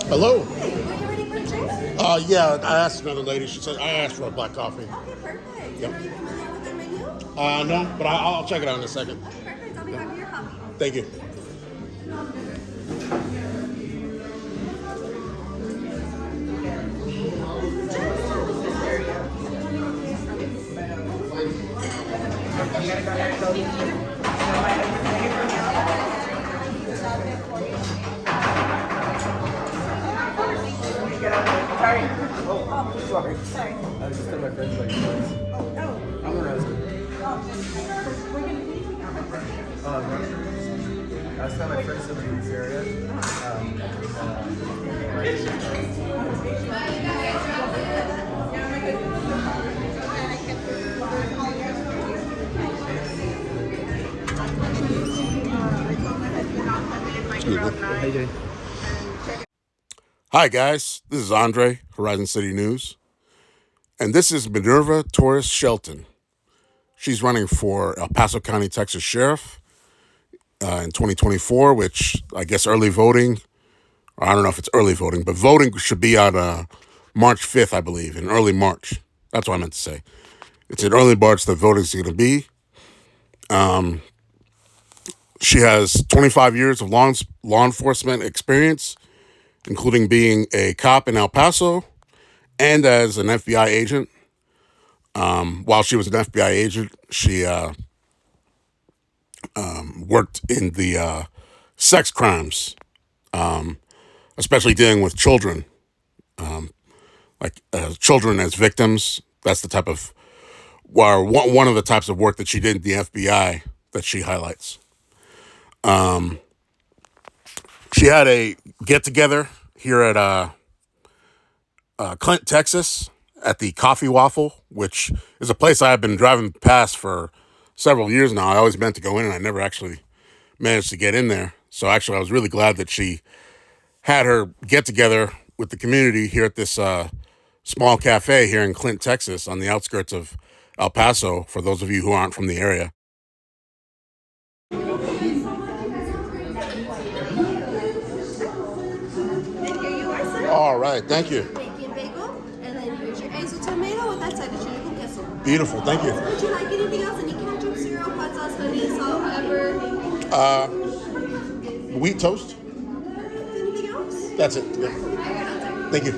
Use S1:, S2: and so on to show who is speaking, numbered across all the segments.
S1: Hello.
S2: Hey, were you ready for a drink?
S1: Yeah, I asked another lady. She said I asked for a black coffee.
S2: Okay, perfect.
S1: Yep.
S2: Are you familiar with their menu?
S1: No, but I'll check it out in a second.
S2: Okay, perfect. I'll be having your coffee.
S1: Thank you.
S3: Sorry. Oh, sorry. Sorry. I was just telling my friends about your voice.
S2: Oh.
S3: I'm her husband. I was telling my friends living in this area.
S1: Excuse me.
S3: How you doing?
S1: Hi guys, this is Andre, Horizon City News, and this is Minerva Torres Shelton. She's running for El Paso County, Texas Sheriff in 2024, which I guess early voting, I don't know if it's early voting, but voting should be on March 5th, I believe, in early March. That's what I meant to say. It's in early March that voting's going to be. She has 25 years of law enforcement experience, including being a cop in El Paso and as an FBI agent. While she was an FBI agent, she worked in the sex crimes, especially dealing with children, children as victims. That's the type of, one of the types of work that she did in the FBI that she highlights. She had a get-together here at Clint, Texas, at the Coffee Waffle, which is a place I have been driving past for several years now. I always meant to go in, and I never actually managed to get in there. So actually, I was really glad that she had her get-together with the community here at this small cafe here in Clint, Texas, on the outskirts of El Paso, for those of you who aren't from the area. All right, thank you.
S2: Bacon bagel, and then here's your azo tomato with that side of chili con queso.
S1: Beautiful, thank you.
S2: Would you like anything else? Any ketchup, syrup, hot sauce, honey, salt, pepper?
S1: Wheat toast?
S2: Anything else?
S1: That's it. Yeah. Thank you.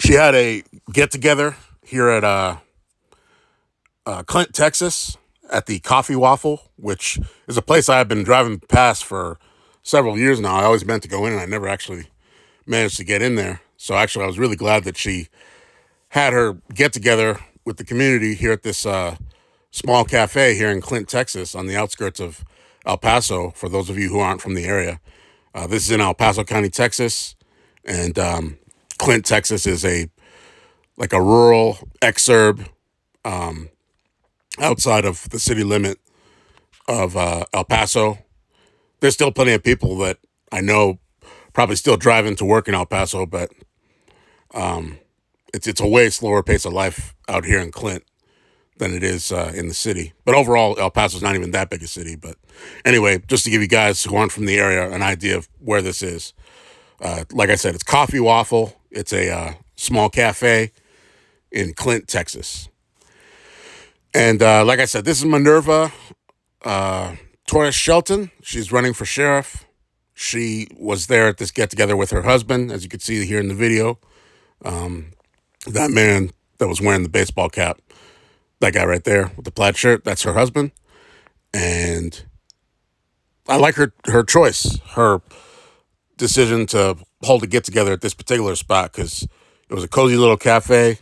S1: She had a get-together here at Clint, Texas, at the Coffee Waffle, which is a place I have been driving past for several years now. I always meant to go in, and I never actually managed to get in there. So actually, I was really glad that she had her get-together with the community here at this small cafe here in Clint, Texas, on the outskirts of El Paso, for those of you who aren't from the area. This is in El Paso County, Texas, and Clint, Texas is a rural exurb outside of the city limit of El Paso. There's still plenty of people that I know probably still driving to work in El Paso, but it's a way slower pace of life out here in Clint than it is in the city. But overall, El Paso's not even that big a city. But anyway, just to give you guys who aren't from the area an idea of where this is. Like I said, it's Coffee Waffle. It's a small cafe in Clint, Texas. And like I said, this is Minerva Torres Shelton. She's running for sheriff. She was there at this get-together with her husband, as you can see here in the video. That man that was wearing the baseball cap, that guy right there with the plaid shirt, that's her husband. And I like her choice, her decision to hold a get-together at this particular spot, because it was a cozy little cafe.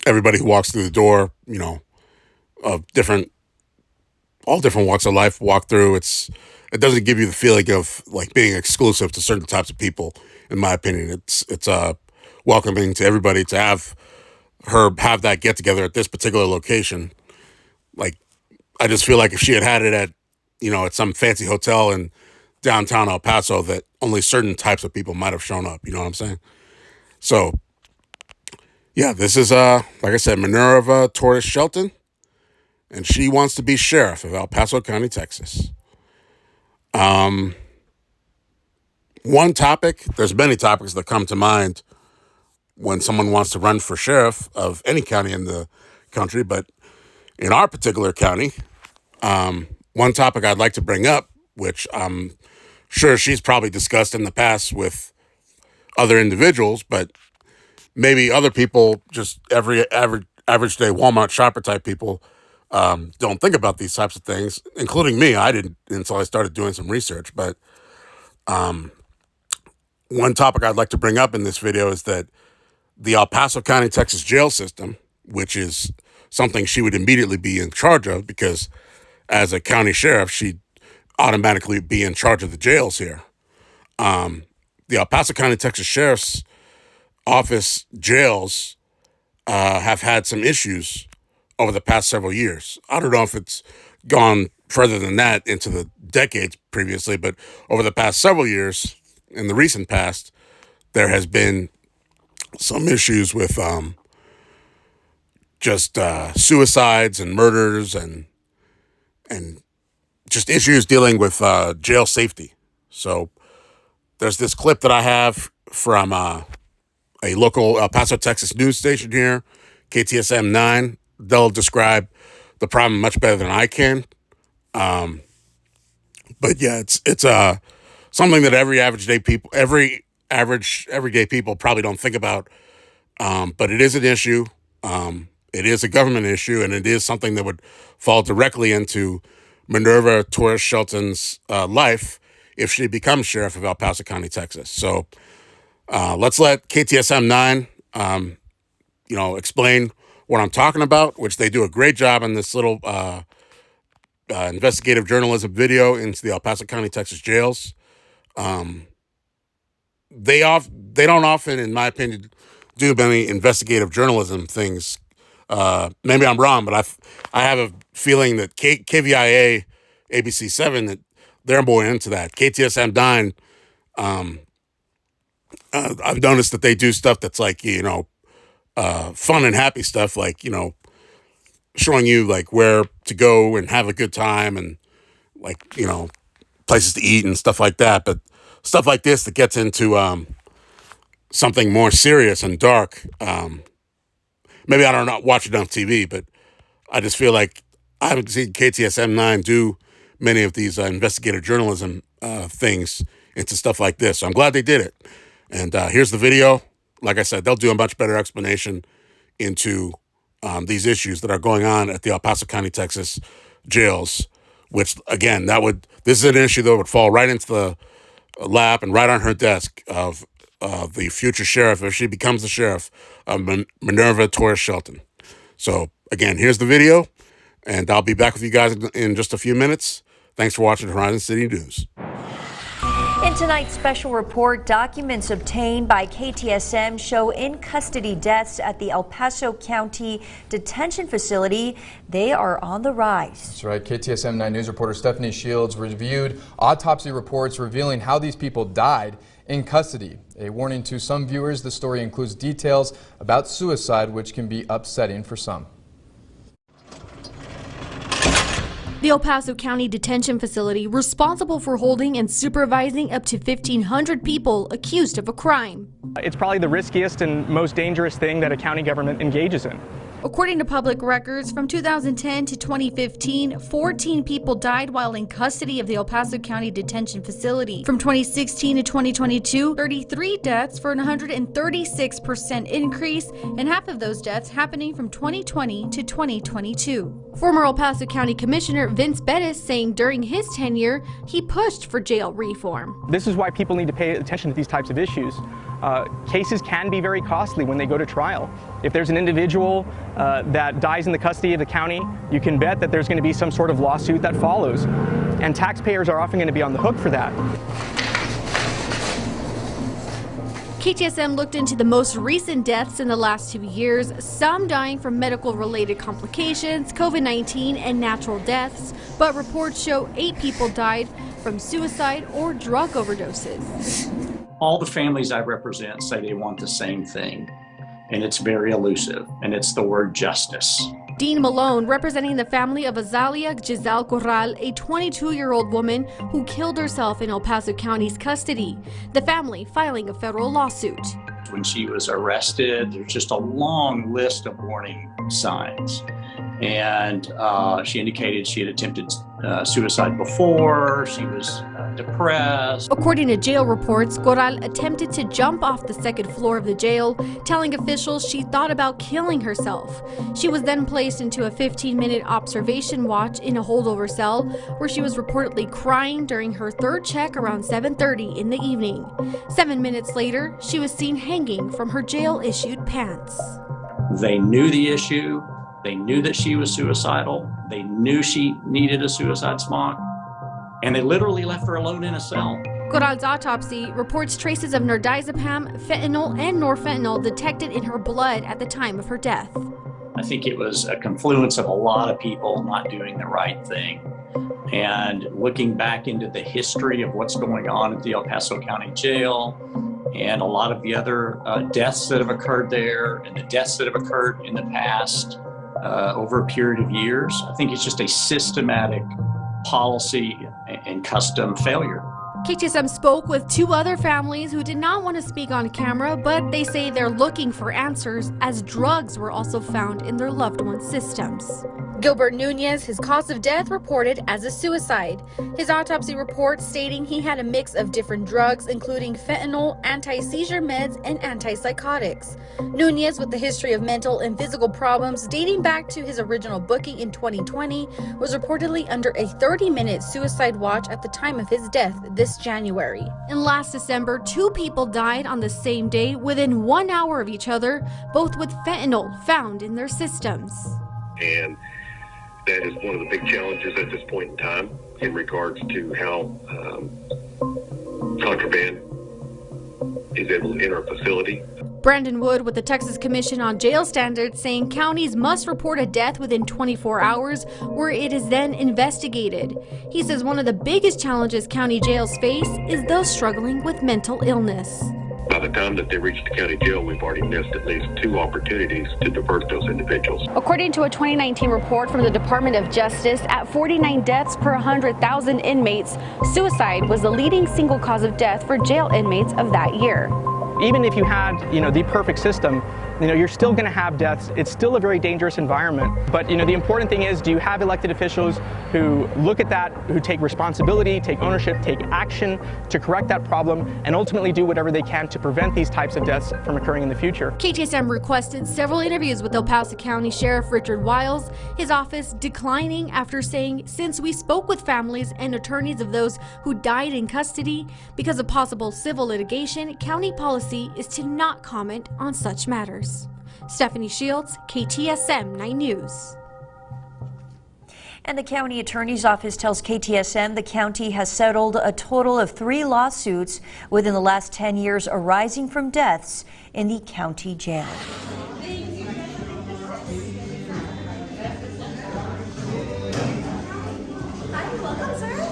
S1: Everybody who walks through the door, of all different walks of life walk through. It doesn't give you the feeling of like being exclusive to certain types of people. In my opinion, it's welcoming to everybody to have that get together at this particular location. Like, I just feel like if she had it at, at some fancy hotel in downtown El Paso, that only certain types of people might have shown up. You know what I'm saying? So, yeah, this is, like I said, Minerva Torres Shelton, and she wants to be sheriff of El Paso County, Texas. One topic, there's many topics that come to mind when someone wants to run for sheriff of any county in the country, but in our particular county, one topic I'd like to bring up, which I'm sure she's probably discussed in the past with other individuals, but maybe other people, just average day Walmart shopper type people, don't think about these types of things, including me. I didn't until I started doing some research. But one topic I'd like to bring up in this video is that the El Paso County, Texas jail system, which is something she would immediately be in charge of, because as a county sheriff, she'd automatically be in charge of the jails here. The El Paso County, Texas Sheriff's Office jails have had some issues over the past several years. I don't know if it's gone further than that into the decades previously, but over the past several years, in the recent past, there has been some issues with just suicides and murders and just issues dealing with jail safety. So there's this clip that I have from a local El Paso, Texas news station here, KTSM 9. They'll describe the problem much better than I can. But yeah, it's something that everyday people probably don't think about. But it is an issue. It is a government issue, and it is something that would fall directly into Minerva Torres Shelton's life if she becomes sheriff of El Paso County, Texas. So let's let KTSM 9, explain what I'm talking about, which they do a great job in this little investigative journalism video into the El Paso County, Texas jails. They don't often, in my opinion, do many investigative journalism things. Maybe I'm wrong, but I have a feeling that KVIA, ABC 7, that they're more into that. KTSM 9, I've noticed that they do stuff that's like, fun and happy stuff, like, showing you like where to go and have a good time and like, places to eat and stuff like that. But stuff like this that gets into something more serious and dark. Maybe I don't know, watch enough TV, but I just feel like I haven't seen KTSM 9 do many of these investigative journalism things into stuff like this. So I'm glad they did it. And here's the video. Like I said, they'll do a much better explanation into these issues that are going on at the El Paso County, Texas jails, which, again, this is an issue that would fall right into the lap and right on her desk of the future sheriff, if she becomes the sheriff, Minerva Torres Shelton. So, again, here's the video, and I'll be back with you guys in just a few minutes. Thanks for watching Horizon City News.
S4: In tonight's special report, documents obtained by KTSM show in-custody deaths at the El Paso County Detention Facility. They are on the rise.
S3: That's right. KTSM 9 News reporter Stephanie Shields reviewed autopsy reports revealing how these people died in custody. A warning to some viewers, the story includes details about suicide, which can be upsetting for some.
S5: The El Paso County Detention Facility, responsible for holding and supervising up to 1,500 people accused of a crime.
S6: It's probably the riskiest and most dangerous thing that a county government engages in.
S5: According to public records, from 2010 to 2015, 14 people died while in custody of the El Paso County Detention Facility. From 2016 to 2022, 33 deaths for an 136% increase, and half of those deaths happening from 2020 to 2022. Former El Paso County Commissioner Vince Bettis saying during his tenure, he pushed for jail reform.
S6: This is why people need to pay attention to these types of issues. cases can be very costly when they go to trial. If there's an individual that dies in the custody of the county, you can bet that there's going to be some sort of lawsuit that follows. And taxpayers are often going to be on the hook for that.
S5: KTSM looked into the most recent deaths in the last 2 years, some dying from medical-related complications, COVID-19, and natural deaths, but reports show 8 people died from suicide or drug overdoses.
S7: All the families I represent say they want the same thing, and it's very elusive, and it's the word justice.
S5: Dean Malone, representing the family of Azalia Giselle Corral, a 22-year-old woman who killed herself in El Paso County's custody. The family filing a federal lawsuit.
S7: When she was arrested, there's just a long list of warning signs. And she indicated she had attempted suicide before, she was depressed.
S5: According to jail reports, Corral attempted to jump off the second floor of the jail, telling officials she thought about killing herself. She was then placed into a 15-minute observation watch in a holdover cell, where she was reportedly crying during her third check around 7:30 in the evening. 7 minutes later, she was seen hanging from her jail-issued pants.
S7: They knew the issue. They knew that she was suicidal. They knew she needed a suicide smock. And they literally left her alone in a cell.
S5: Corral's autopsy reports traces of nardizepam, fentanyl, and norfentanyl detected in her blood at the time of her death.
S7: I think it was a confluence of a lot of people not doing the right thing. And looking back into the history of what's going on at the El Paso County Jail, and a lot of the other deaths that have occurred there, and the deaths that have occurred in the past over a period of years, I think it's just a systematic policy and custom failure.
S5: KTSM spoke with 2 other families who did not want to speak on camera, but they say they're looking for answers as drugs were also found in their loved ones' systems. Gilbert Nunez, his cause of death reported as a suicide. His autopsy report stating he had a mix of different drugs, including fentanyl, anti-seizure meds, and antipsychotics. Nunez, with a history of mental and physical problems dating back to his original booking in 2020, was reportedly under a 30-minute suicide watch at the time of his death this January. And last December, 2 people died on the same day within 1 hour of each other, both with fentanyl found in their systems.
S8: And that is one of the big challenges at this point in time in regards to how contraband is able to enter a facility.
S5: Brandon Wood with the Texas Commission on Jail Standards saying counties must report a death within 24 hours where it is then investigated. He says one of the biggest challenges county jails face is those struggling with mental illness.
S8: By the time that they reach the county jail, we've already missed at least 2 opportunities to divert those individuals.
S9: According to a 2019 report from the Department of Justice, at 49 deaths per 100,000 inmates, suicide was the leading single cause of death for jail inmates of that year.
S6: Even if you had, the perfect system, you're still going to have deaths. It's still a very dangerous environment. But, the important thing is, do you have elected officials who look at that, who take responsibility, take ownership, take action to correct that problem, and ultimately do whatever they can to prevent these types of deaths from occurring in the future?
S5: KTSM requested several interviews with El Paso County Sheriff Richard Wiles, his office declining after saying, since we spoke with families and attorneys of those who died in custody, because of possible civil litigation, county policy is to not comment on such matters. Stephanie Shields, KTSM 9 News.
S4: And the county attorney's office tells KTSM the county has settled a total of 3 lawsuits within the last 10 years arising from deaths in the county jail.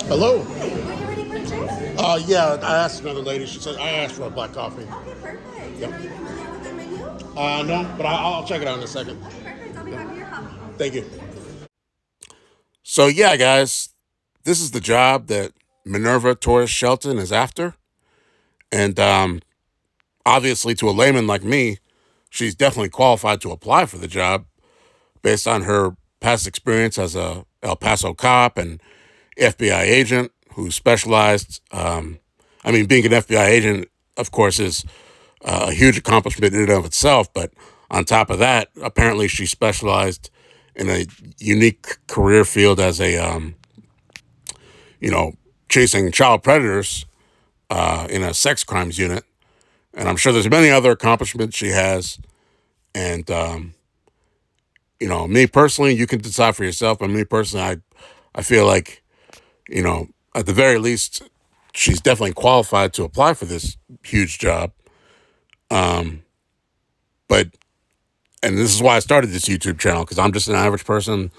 S1: Hello.
S2: Hey, were you ready for a drink?
S1: Yeah, I asked another lady. She said I asked for a black coffee.
S2: Okay, perfect.
S1: Yep.
S2: And are you familiar with their menu?
S1: No, but I'll check it out in a second.
S2: Perfect. I'll be back with your coffee.
S1: Thank you. So yeah, guys, this is the job that Minerva Torres Shelton is after, and obviously, to a layman like me, she's definitely qualified to apply for the job based on her past experience as a El Paso cop and FBI agent who specialized. Being an FBI agent, of course, is a huge accomplishment in and of itself. But on top of that, apparently she specialized in a unique career field as a, chasing child predators in a sex crimes unit. And I'm sure there's many other accomplishments she has. And, you know, me personally, you can decide for yourself. But me personally, I feel like, you know, at the very least, she's definitely qualified to apply for this huge job. But, and this is why I started this YouTube channel, because I'm just an average person,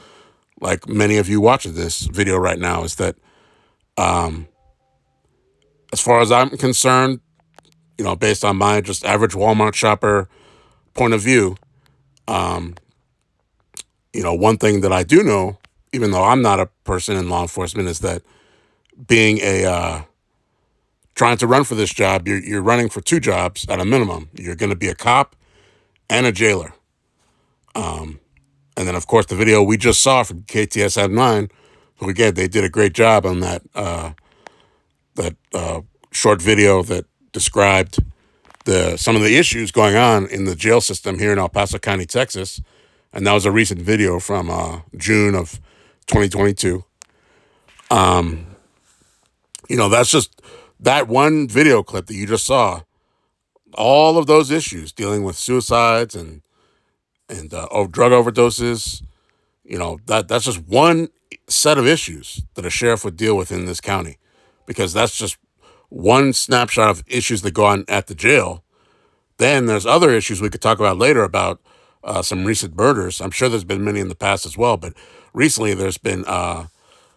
S1: like many of you watching this video right now, is that, as far as I'm concerned, you know, based on my just average Walmart shopper point of view, you know, one thing that I do know, even though I'm not a person in law enforcement, is that being trying to run for this job, you're running for two jobs at a minimum. You're going to be a cop and a jailer. And then, of course, the video we just saw from KTSM 9, who, again, they did a great job on that short video that described some of the issues going on in the jail system here in El Paso County, Texas. And that was a recent video from June of 2022. You know, that's just that one video clip that you just saw. All of those issues dealing with suicides and drug overdoses, you know, that's just one set of issues that a sheriff would deal with in this county, because that's just one snapshot of issues that go on at the jail. Then there's other issues we could talk about later about some recent murders. I'm sure there's been many in the past as well, but recently there's been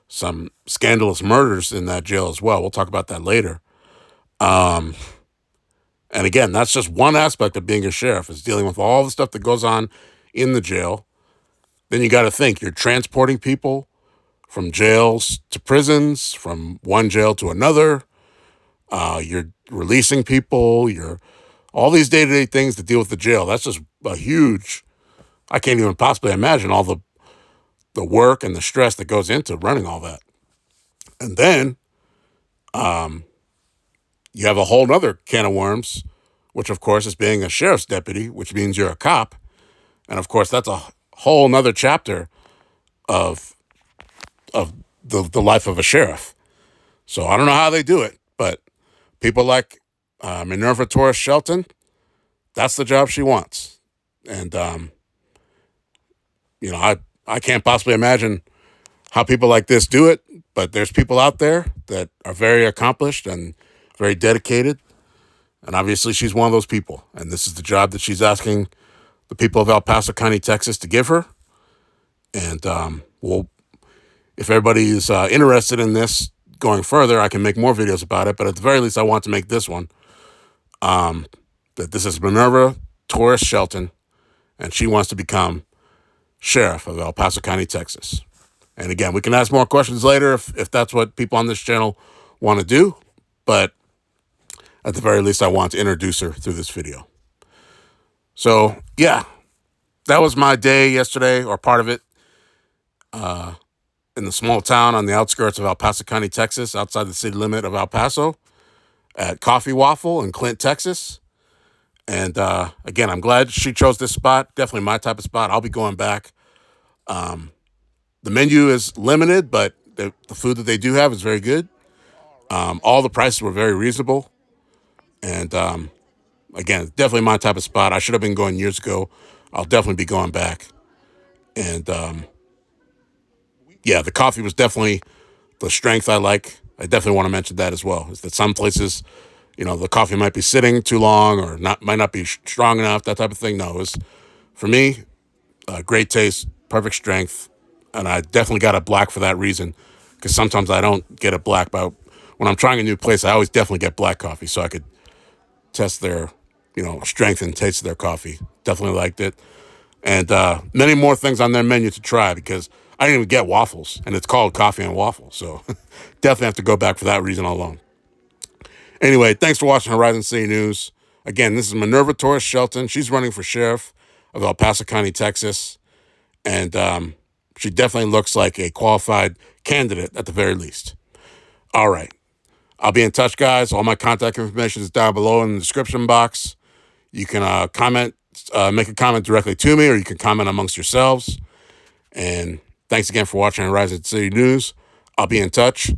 S1: some scandalous murders in that jail as well. We'll talk about that later. And again, that's just one aspect of being a sheriff, is dealing with all the stuff that goes on in the jail. Then you got to think, you're transporting people from jails to prisons, from one jail to another. You're releasing people. You're all these day-to-day things that deal with the jail. That's just a huge, I can't even possibly imagine all the work and the stress that goes into running all that. And then you have a whole other can of worms, which, of course, is being a sheriff's deputy, which means you're a cop. And, of course, that's a whole nother chapter of the life of a sheriff. So I don't know how they do it, but people like Minerva Torres Shelton, that's the job she wants. And, you know, I can't possibly imagine how people like this do it, but there's people out there that are very accomplished and very dedicated. And obviously she's one of those people. And this is the job that she's asking the people of El Paso County, Texas, to give her. And well, if everybody is interested in this going further, I can make more videos about it. But at the very least, I want to make this one. That this is Minerva Torres Shelton, and she wants to become sheriff of El Paso County, Texas. And again, we can ask more questions later if that's what people on this channel want to do. But at the very least, I want to introduce her through this video. So, yeah, that was my day yesterday, or part of it, in the small town on the outskirts of El Paso County, Texas, outside the city limit of El Paso, at Coffee Waffle in Clint, Texas. And again, I'm glad she chose this spot. Definitely my type of spot. I'll be going back. The menu is limited, but the food that they do have is very good. All the prices were very reasonable. And again, definitely my type of spot. I should have been going years ago. I'll definitely be going back. And yeah, the coffee was definitely the strength I like. I definitely want to mention that as well, is that some places, you know, the coffee might be sitting too long or might not be strong enough, that type of thing. No, it was, for me, great taste, perfect strength. And I definitely got a black for that reason, because sometimes I don't get a black. But when I'm trying a new place, I always definitely get black coffee so I could test their, you know, strength and taste of their coffee. Definitely liked it. And many more things on their menu to try, because I didn't even get waffles, and it's called Coffee and Waffle. So definitely have to go back for that reason alone. Anyway, thanks for watching Horizon City News. Again, this is Minerva Torres Shelton. She's running for sheriff of El Paso County, Texas. And she definitely looks like a qualified candidate at the very least. All right. I'll be in touch, guys. All my contact information is down below in the description box. You can comment, make a comment directly to me, or you can comment amongst yourselves. And thanks again for watching Horizon City News. I'll be in touch.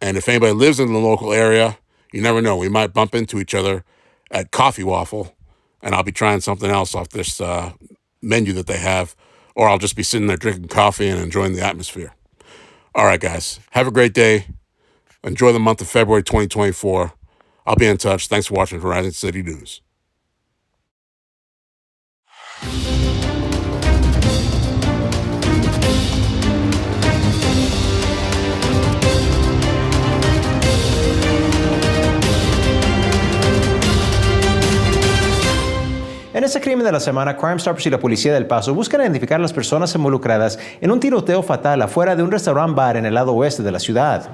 S1: And if anybody lives in the local area, you never know. We might bump into each other at Coffee Waffle, and I'll be trying something else off this menu that they have, or I'll just be sitting there drinking coffee and enjoying the atmosphere. All right, guys, have a great day. Enjoy the month of February 2024. I'll be in touch. Thanks for watching Horizon City News.
S10: En este crimen de la semana, Crime Stoppers y la policía del Paso buscan identificar a las personas involucradas en un tiroteo fatal afuera de un restaurant-bar en el lado oeste de la ciudad.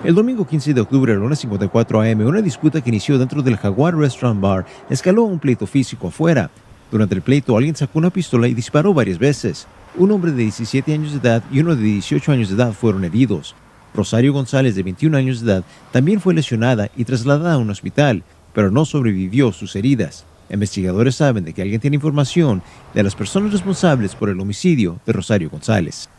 S11: El domingo 15 de octubre a las 1:54 a.m., una disputa que inició dentro del Jaguar Restaurant Bar escaló a un pleito físico afuera. Durante el pleito, alguien sacó una pistola y disparó varias veces. Un hombre de 17 años de edad y uno de 18 años de edad fueron heridos. Rosario González, de 21 años de edad, también fue lesionada y trasladada a un hospital, pero no sobrevivió sus heridas. Investigadores saben de que alguien tiene información de las personas responsables por el homicidio de Rosario González.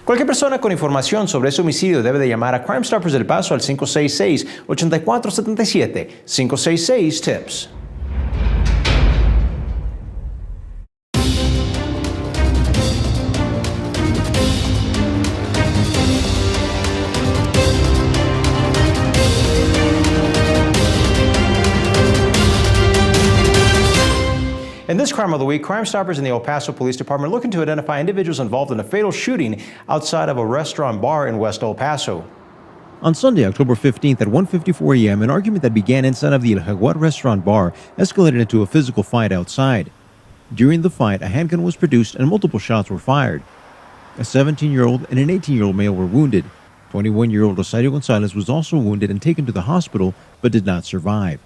S10: Cualquier persona con información sobre ese homicidio debe de llamar a Crime Stoppers del Paso al 566-8477, 566-TIPS. In this Crime of the Week, Crime Stoppers in the El Paso Police Department are looking to identify individuals involved in a fatal shooting outside of a restaurant bar in West El Paso.
S11: On Sunday, October 15th at 1:54 a.m., an argument that began inside of the El Jaguar Restaurant Bar escalated into a physical fight outside. During the fight, a handgun was produced and multiple shots were fired. A 17-year-old and an 18-year-old male were wounded. 21-year-old Rosario González was also wounded and taken to the hospital, but did not survive.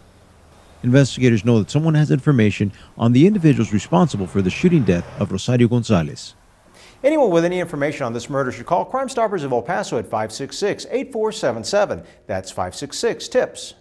S11: Investigators know that someone has information on the individuals responsible for the shooting death of Rosario González.
S10: Anyone with any information on this murder should call Crime Stoppers of El Paso at 566-8477. That's 566-TIPS.